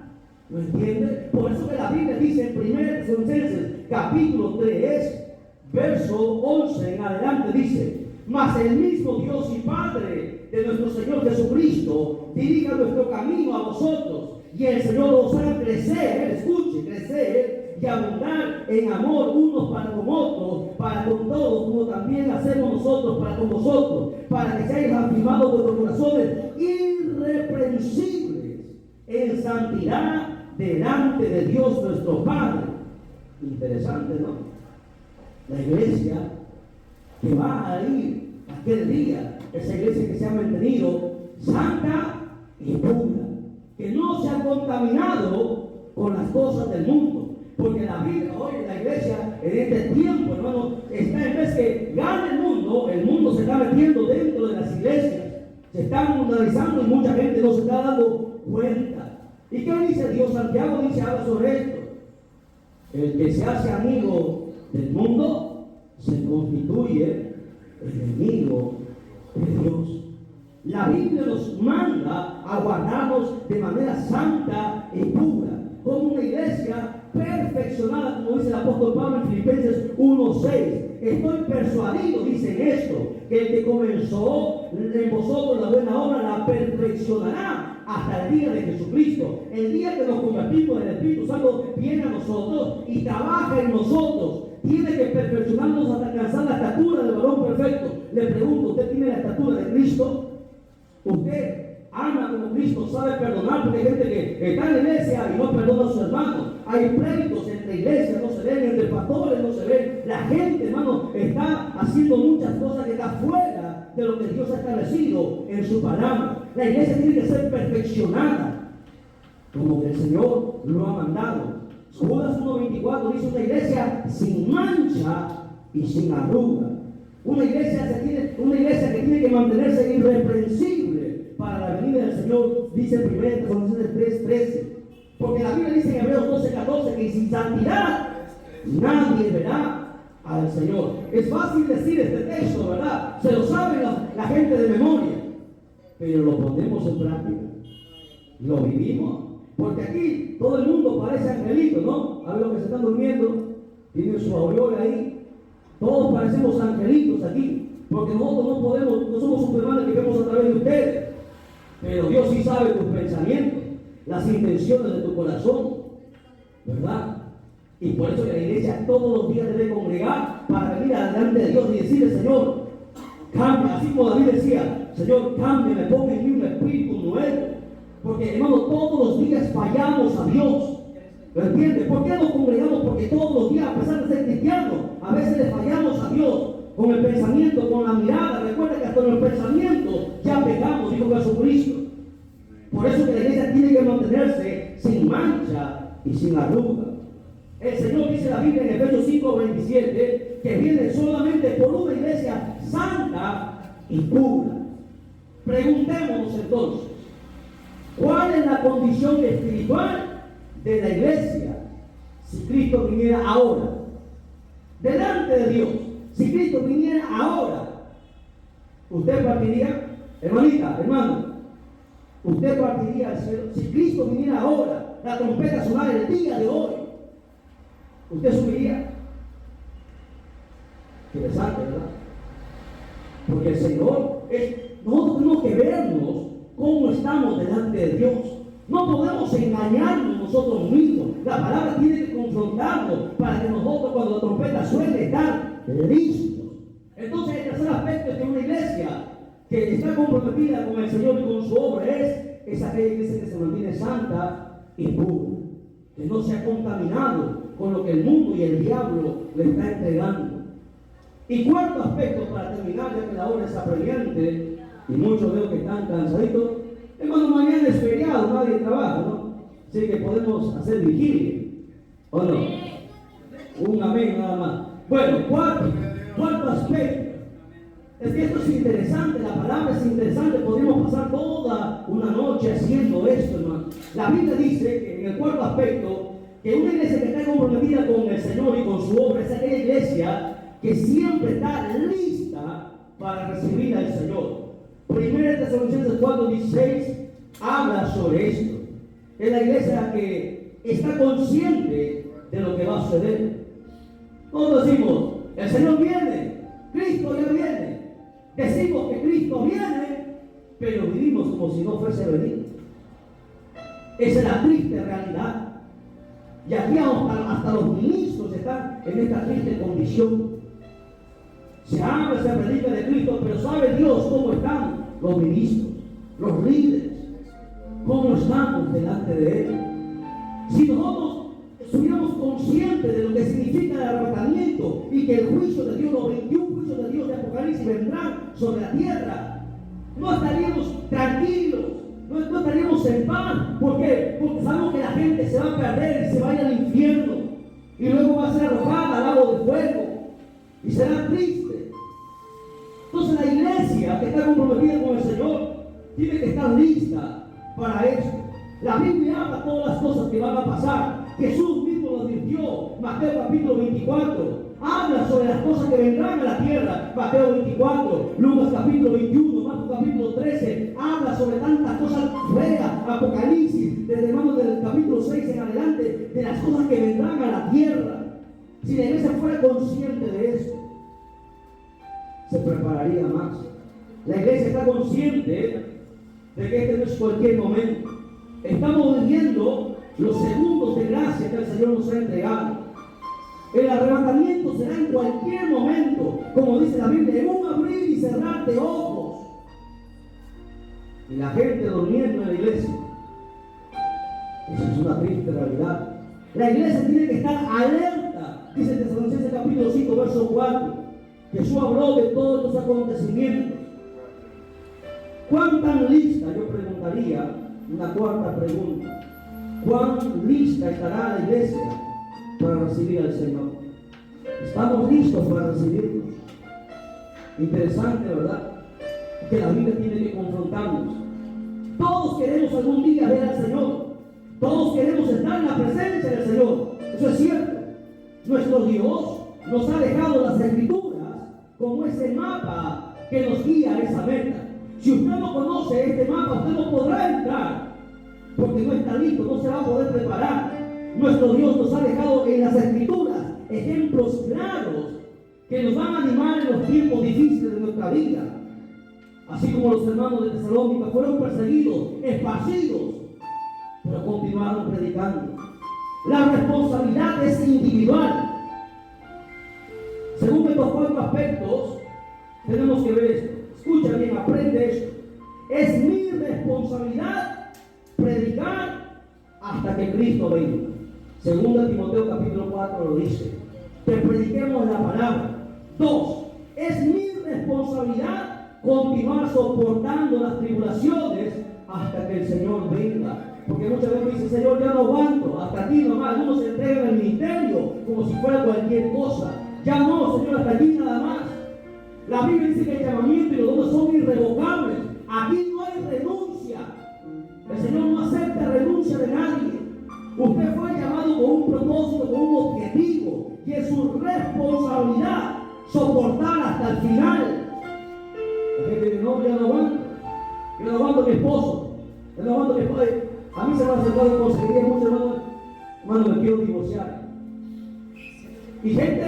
¿Lo entiendes? Por eso que la Biblia dice en 1 Tesalonicenses capítulo 3, verso 11 en adelante, dice: mas el mismo Dios y Padre de nuestro Señor Jesucristo dirija nuestro camino a vosotros, y el Señor os hará crecer, escuche, crecer y abundar en amor unos para con otros, para con todos, como también hacemos nosotros para con vosotros, para que seáis afirmados vuestros corazones irreprensibles en santidad delante de Dios nuestro Padre. Interesante, ¿no? La iglesia que va a ir aquel día, esa iglesia que se ha mantenido santa y pura, que no se ha contaminado con las cosas del mundo. Porque la Biblia, hoy la iglesia en este tiempo, hermano, está, en vez que gane el mundo se está metiendo dentro de las iglesias, se está mundanizando y mucha gente no se está dando cuenta. ¿Y qué dice Dios? Santiago dice algo sobre esto. El que se hace amigo del mundo se constituye enemigo de Dios. La Biblia nos manda a guardarnos de manera santa y pura, como una iglesia perfeccionada, como dice el apóstol Pablo en Filipenses 1:6. Estoy persuadido, dice en esto, que el que comenzó en vosotros la buena obra la perfeccionará hasta el día de Jesucristo. El día que nos convertimos en el Espíritu Santo viene a nosotros y trabaja en nosotros. Tiene que perfeccionarnos hasta alcanzar la estatura del varón perfecto. Le pregunto, ¿usted tiene la estatura de Cristo? ¿Usted ama como Cristo, sabe perdonar? Porque hay gente que está en la iglesia y no perdona a sus hermanos. Hay pleitos entre iglesias, no se ven, entre pastores no se ven. La gente, hermano, está haciendo muchas cosas que está fuera de lo que Dios ha establecido en su palabra. La iglesia tiene que ser perfeccionada como que el Señor lo ha mandado. Judas 1:24 dice: una iglesia sin mancha y sin arruga. Una iglesia que tiene que mantenerse irreprensible para la venida del Señor, dice 1 Tesalonicenses 3:13. Porque la Biblia dice en Hebreos 12:14 que sin santidad nadie verá al Señor. Es fácil decir este texto, ¿verdad? Se lo sabe la gente de memoria, pero lo ponemos en práctica, lo vivimos. Porque aquí todo el mundo parece angelito, ¿no? A ver los que se están durmiendo, tienen su aureola ahí. Todos parecemos angelitos aquí, porque nosotros no somos supermanes que vemos a través de ustedes. Pero Dios sí sabe tus pensamientos, las intenciones de tu corazón, ¿verdad? Y por eso que la iglesia todos los días debe congregar para venir delante de Dios y decirle: Señor, cambia. Así como David decía: Señor, cambia, me ponga en mí un espíritu nuevo. Porque, hermano, todos los días fallamos a Dios. ¿Lo entiendes? ¿Por qué nos congregamos? Porque todos los días, a pesar de ser cristianos, a veces le fallamos a Dios con el pensamiento, con la mirada. Recuerda que hasta en el pensamiento ya pecamos, dijo Jesucristo. Por eso que la iglesia tiene que mantenerse sin mancha y sin arruga. El Señor dice en la Biblia en Efesios 5:27 que viene solamente por una iglesia santa y pura. Preguntémonos entonces, ¿cuál es la condición espiritual de la iglesia si Cristo viniera ahora? Delante de Dios, si Cristo viniera ahora, ¿usted partiría? Hermanita, hermano, ¿usted partiría al cielo? Si Cristo viniera ahora, la trompeta sonara el día de hoy, ¿usted subiría? Interesante, ¿verdad? Porque el Señor nosotros tenemos que vernos cómo estamos delante de Dios. No podemos engañarnos nosotros mismos. La palabra tiene que confrontarnos para que nosotros, cuando la trompeta suene, estar listos. Entonces, el tercer aspecto es que una iglesia que está comprometida con el Señor y con su obra es aquella iglesia que se mantiene santa y pura, que no se ha contaminado con lo que el mundo y el diablo le está entregando. Y cuarto aspecto, para terminar, ya que la hora es apremiante y muchos veo que están cansaditos. Hermano, mañana es feriado, nadie trabaja, ¿no? Así que podemos hacer vigilia, ¿o no? Un amén nada más. Bueno, cuarto aspecto. Es que esto es interesante, la palabra es interesante, podríamos pasar toda una noche haciendo esto, hermano. La Biblia dice que en el cuarto aspecto, que una iglesia que está comprometida con el Señor y con su obra es aquella iglesia que siempre está lista para recibir al Señor. 1 Tesalonicenses 4:16 habla sobre esto. Es la iglesia que está consciente de lo que va a suceder. Todos decimos: el Señor viene, Cristo ya viene. Decimos que Cristo viene, pero vivimos como si no fuese a venir. Esa es la triste realidad. Y aquí hasta los ministros están en esta triste condición. Se habla, se predica de Cristo, pero ¿sabe Dios cómo están los ministros, los líderes? ¿Cómo estamos delante de Él? Si nosotros estuviéramos conscientes de lo que significa el arrebatamiento y que el juicio de Dios, los 21 juicios de Dios de Apocalipsis vendrán sobre la tierra, no estaríamos tranquilos, no estaríamos en paz. ¿Por qué? Porque sabemos que la gente se va a perder y se va a ir al infierno y luego va a ser arrojada al lago de fuego y será triste. Entonces la iglesia que está comprometida con el Señor tiene que estar lista para esto. La Biblia habla todas las cosas que van a pasar. Jesús mismo lo advirtió. Mateo capítulo 24 habla sobre las cosas que vendrán a la tierra. Mateo 24, Lucas capítulo 21, Marcos capítulo 13 habla sobre tantas cosas feas. Apocalipsis, desde manos del capítulo 6 en adelante, de las cosas que vendrán a la tierra. Si la iglesia fuera consciente de esto, se prepararía más. La iglesia está consciente de que este no es cualquier momento. Estamos viviendo los segundos de gracia que el Señor nos ha entregado. El arrebatamiento será en cualquier momento, como dice la Biblia, en un abrir y cerrar de ojos. Y la gente durmiendo en la iglesia. Esa es una triste realidad. La iglesia tiene que estar alerta, dice Tesalonicenses capítulo 5, verso 4. Jesús habló de todos los acontecimientos. ¿Cuán tan lista? Yo preguntaría una cuarta pregunta. ¿Cuán lista estará la iglesia para recibir al Señor? ¿Estamos listos para recibirnos? Interesante, ¿verdad? Que la Biblia tiene que confrontarnos. Todos queremos algún día ver al Señor. Todos queremos estar en la presencia del Señor. Eso es cierto. Nuestro Dios nos ha dejado las Escrituras como ese mapa que nos guía a esa meta. Si usted no conoce este mapa, usted no podrá entrar, porque no está listo, no se va a poder preparar. Nuestro Dios nos ha dejado en las Escrituras ejemplos claros que nos van a animar en los tiempos difíciles de nuestra vida. Así como los hermanos de Tesalónica fueron perseguidos, esparcidos, pero continuaron predicando. La responsabilidad es individual. Según estos cuatro aspectos, tenemos que ver esto. Escucha bien, aprende esto. Es mi responsabilidad predicar hasta que Cristo venga. Segunda Timoteo capítulo 4 lo dice. Que prediquemos la palabra. 2. Es mi responsabilidad continuar soportando las tribulaciones hasta que el Señor venga. Porque muchas veces dice, Señor, ya no aguanto, hasta aquí nomás. Algunos se entregan al ministerio como si fuera cualquier cosa. Ya no, Señor, hasta aquí nada más. La Biblia dice que el llamamiento y los dones son irrevocables. Aquí no hay renuncia. El Señor no acepta renuncia de nadie. Usted fue llamado con un propósito, con un objetivo, y es su responsabilidad soportar hasta el final. La gente dice, no, yo no aguanto. Yo no aguanto a mi esposo. Yo no aguanto a mi esposo. A mí se me ha acercado y conseguiría mucho, hermano, me quiero divorciar. Y gente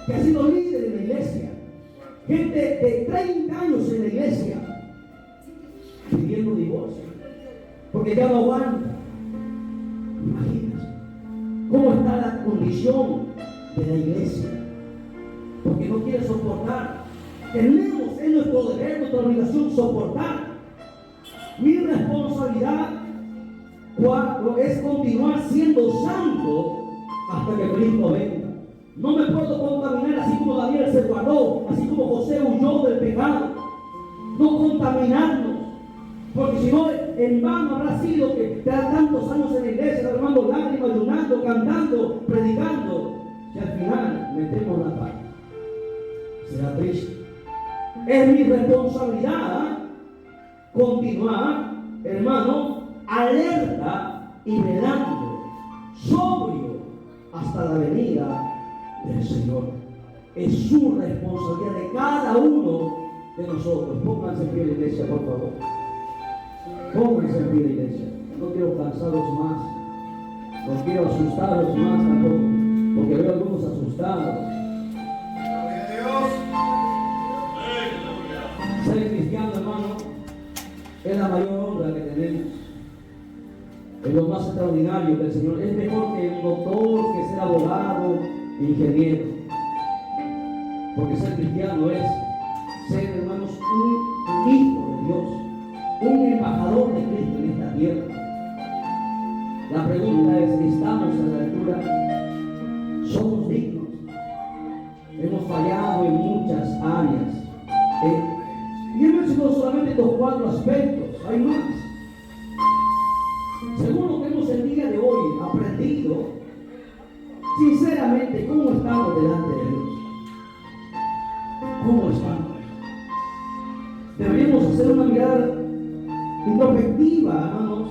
que ha sido líder en la iglesia, gente de 30 años en la iglesia, pidiendo divorcio, porque ya no aguanta. Imagínense cómo está la condición de la iglesia, porque no quiere soportar. Tenemos en nuestro deber, nuestra obligación, soportar. Mi responsabilidad 4 es continuar siendo santo hasta que Cristo venga. No me puedo contaminar así como Daniel se guardó, así como José huyó del pecado. No contaminarnos, porque si no, en vano habrá sido que tantos años en la iglesia, derramando lágrimas, ayunando, cantando, predicando, y al final metemos la pata. Será triste. Es mi responsabilidad continuar, hermano, alerta y velando, sobrio hasta la venida del Señor. Es su responsabilidad de cada uno de nosotros. Pónganse en pie la iglesia, por favor. Pónganse en pie la iglesia. No quiero cansaros más. No quiero asustaros más tampoco, porque veo algunos asustados. es la mayor honra que tenemos. Es lo más extraordinario que el Señor. Es mejor que un doctor, que ser abogado, ingeniero. Porque ser cristiano es ser, hermanos, un hijo de Dios, un embajador de Cristo en esta tierra. La pregunta es, ¿estamos a la altura? ¿Somos dignos? Hemos fallado en muchas áreas. Y he mencionado solamente estos 4 aspectos, hay más. Según lo que hemos el día de hoy aprendido, sinceramente, ¿cómo estamos delante de Dios? ¿Cómo estamos? Deberíamos hacer una mirada introspectiva, hermanos,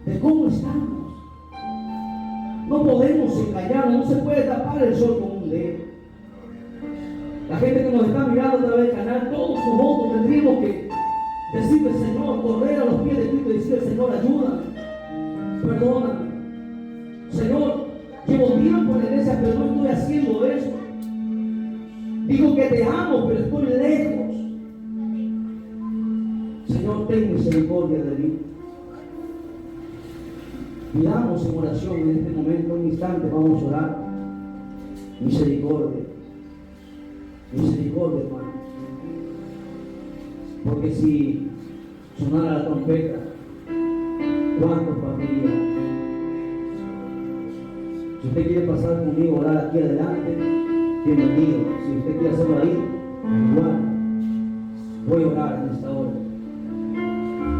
de cómo estamos. No podemos engañarnos, no se puede tapar el sol con un dedo. La gente que nos está mirando a través del canal, todos nosotros tendríamos que decirle, Señor, correr a los pies de Cristo y decirle, Señor, ayúdame, perdóname. Señor, llevo tiempo en la iglesia, pero no estoy haciendo eso. Digo que te amo, pero estoy lejos. Señor, ten misericordia de mí. Pidamos en oración en este momento, un instante, vamos a orar. Misericordia. Misericordia, hermano. Porque si sonara la trompeta, ¿cuántos partirían? Si usted quiere pasar conmigo a orar aquí adelante, bienvenido. Si usted quiere hacerlo ahí, igual. Voy a orar en esta hora.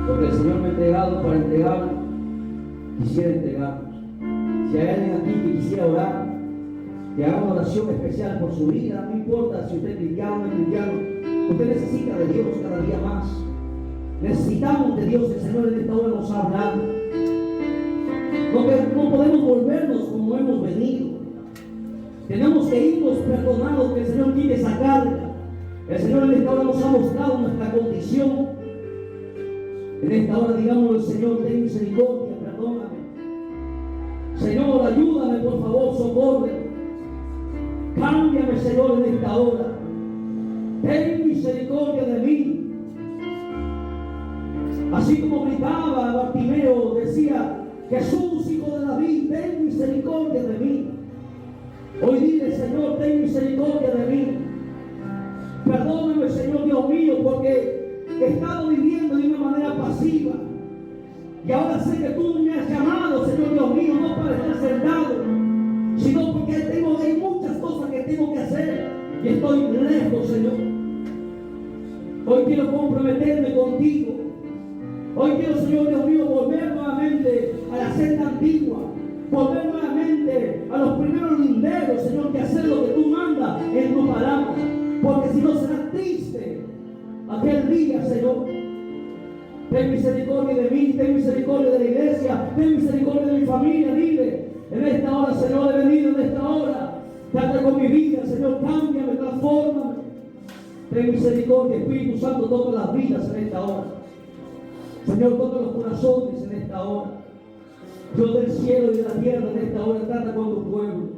Porque el Señor me ha entregado para entregarlo. Quisiera entregarnos. Si hay alguien aquí que quisiera orar, que haga una oración especial por su vida, no importa si usted es cristiano o no es cristiano, usted necesita de Dios cada día más. Necesitamos de Dios. El Señor en esta hora nos ha hablado. No podemos volvernos como hemos venido. Tenemos que irnos perdonados, que el Señor quite esa carga. El Señor en esta hora nos ha mostrado nuestra condición. En esta hora digamos al Señor, ten misericordia, perdóname. Señor, ayúdame, por favor, socorre. Cámbiame, Señor, en esta hora. Ten misericordia de mí. Así como gritaba Bartimeo, decía, Jesús, hijo de David, ten misericordia de mí. Hoy dile, Señor, ten misericordia de mí. Perdóname, Señor Dios mío, porque he estado viviendo de una manera pasiva. Y ahora sé que tú me has llamado, Señor Dios mío, no para estar sentado, sino porque hay muchas cosas que tengo que hacer y estoy lejos, Señor. Hoy quiero comprometerme contigo. Hoy quiero, Señor Dios mío, volver nuevamente a la senda antigua, volver nuevamente a los primeros linderos, Señor, que hacer lo que tú mandas en tu palabra, porque si no será triste aquel día, Señor. Ten misericordia de mí, ten misericordia de la iglesia, ten misericordia de mi familia. Dile, en esta hora, Señor, he venido en esta hora, trata con mi vida, Señor, cámbiame, transfórmame. Ten misericordia, Espíritu Santo, toca las vidas en esta hora. Señor, toca los corazones en esta hora. Dios del cielo y de la tierra en esta hora, trata con tu pueblo.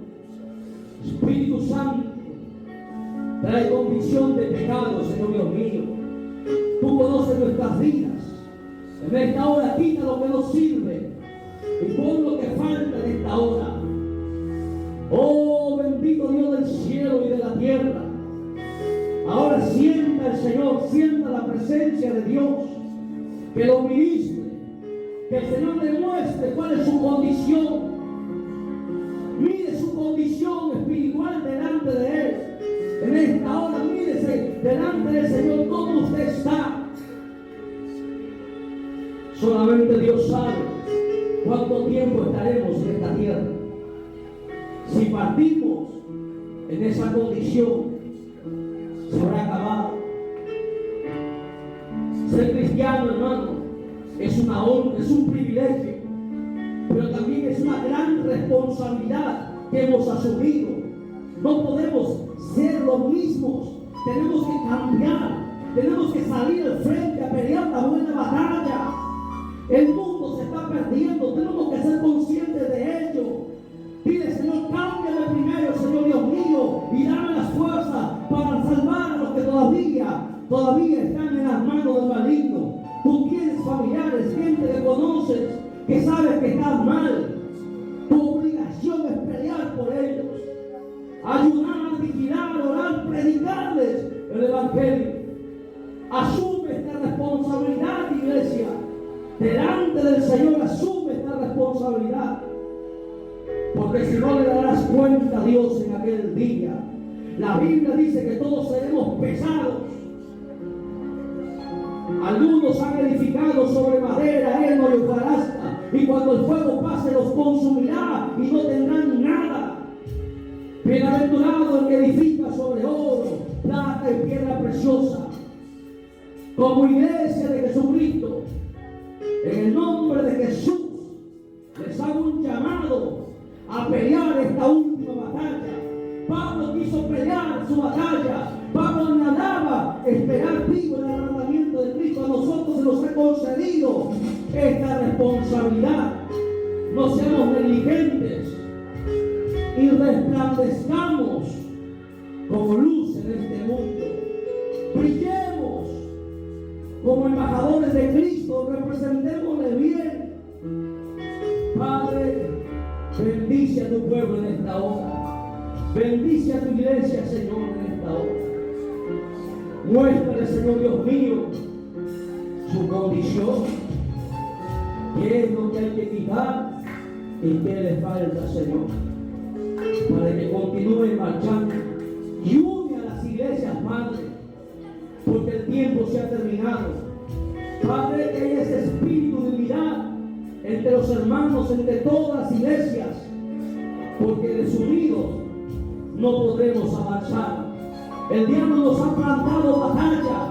Espíritu Santo, trae convicción de pecado, Señor Dios mío. Tú conoces nuestras vidas. En esta hora quita lo que no sirve y pon lo que falta en esta hora. Oh, bendito Dios del cielo y de la tierra. Ahora sienta el Señor, sienta la presencia de Dios. Que lo ministre, que el Señor le muestre cuál es su condición. Mire su condición espiritual delante de Él. En esta hora mírese delante del Señor cómo usted está. Solamente Dios sabe cuánto tiempo estaremos en esta tierra. Si partimos en esa condición, se habrá acabado. Ser cristiano, hermano, es una honra, es un privilegio, pero también es una gran responsabilidad que hemos asumido. No podemos ser los mismos, tenemos que cambiar, tenemos que salir al frente a pelear la buena batalla. El mundo se está perdiendo, tenemos que ser conscientes de ello. Dile, Señor, cámbiame primero, Señor Dios mío, y dame las fuerzas para salvar a los que todavía están en las manos del maligno. Tú tienes parientes, familiares, gente que conoces, que sabes que estás mal. Tu obligación es pelear por ellos, ayudar, vigilar, orar, predicarles el Evangelio. Asume esta responsabilidad, iglesia. Delante del Señor asume esta responsabilidad. Porque si no le darás cuenta a Dios en aquel día. La Biblia dice que todos seremos pesados. Algunos han edificado sobre madera, heno y hojarasca, y cuando el fuego pase los consumirá y no tendrán nada. Bienaventurado el que edifica sobre oro, plata y piedra preciosa. Como iglesia de Jesucristo, en el nombre de Jesús, les hago un llamado a pelear esta última batalla. Pablo quiso pelear su batalla. Pablo anhelaba esperar vivo el arrebatamiento de Cristo. A nosotros se nos ha concedido esta responsabilidad. No seamos negligentes y resplandezcamos como luz en este mundo. Brillemos como embajadores de Cristo, representémosle bien. Padre, bendice a tu pueblo en esta hora. Bendice a tu iglesia, Señor, en esta hora. Muéstrale, Señor Dios mío, su condición, qué es lo que hay que quitar y qué le falta, Señor, para que continúe marchando. Y une a las iglesias, Padre, porque el tiempo se ha terminado. Padre, que haya ese espíritu de unidad entre los hermanos, entre todas las iglesias, porque desunidos no podremos avanzar. El diablo nos ha plantado batalla.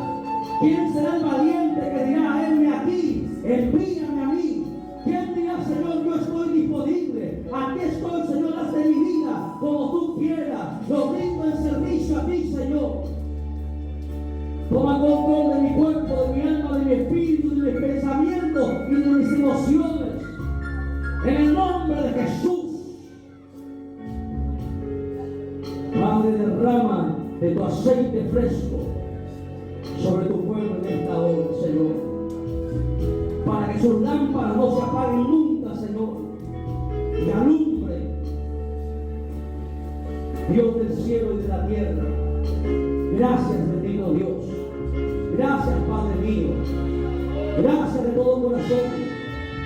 ¿Quién será el valiente que dirá, henme aquí, envíame a mí? ¿Quién dirá, Señor, yo estoy disponible? Aquí estoy, Señor, haz de mi vida como tú quieras. Lo brindo en servicio a ti, Señor. Toma control de mi cuerpo, de mi alma, de mi espíritu, de mis pensamientos y de mis emociones. En el nombre de Jesús. Padre, derrama de tu aceite fresco sobre tu pueblo en esta hora, Señor. Para que sus lámparas no se apaguen nunca, Señor. Y alumbre, Dios del cielo y de la tierra. Gracias, bendito Dios. Gracias, Padre mío. Gracias de todo corazón.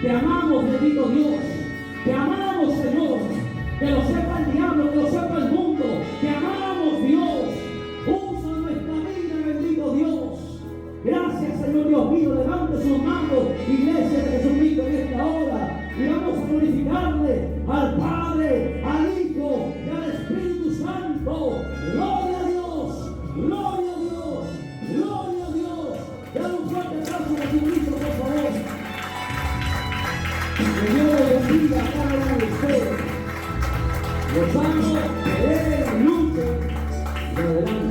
Te amamos, bendito Dios. Te amamos, Señor. Que lo sepa el diablo, que lo sepa el mundo. Te amamos, Dios. Usa nuestra vida, bendito Dios. Gracias, Señor Dios mío. Levante sus manos, iglesia de Jesucristo, en esta hora. Y vamos a glorificarle al Padre, al Hijo y al Espíritu Santo. Gloria a Dios. Gloria a Dios. Gloria a Dios. Dale un fuerte aplauso a Jesucristo, por favor. Que Dios bendiga a cada uno de ustedes. Los amo, que den, luchen y adelante.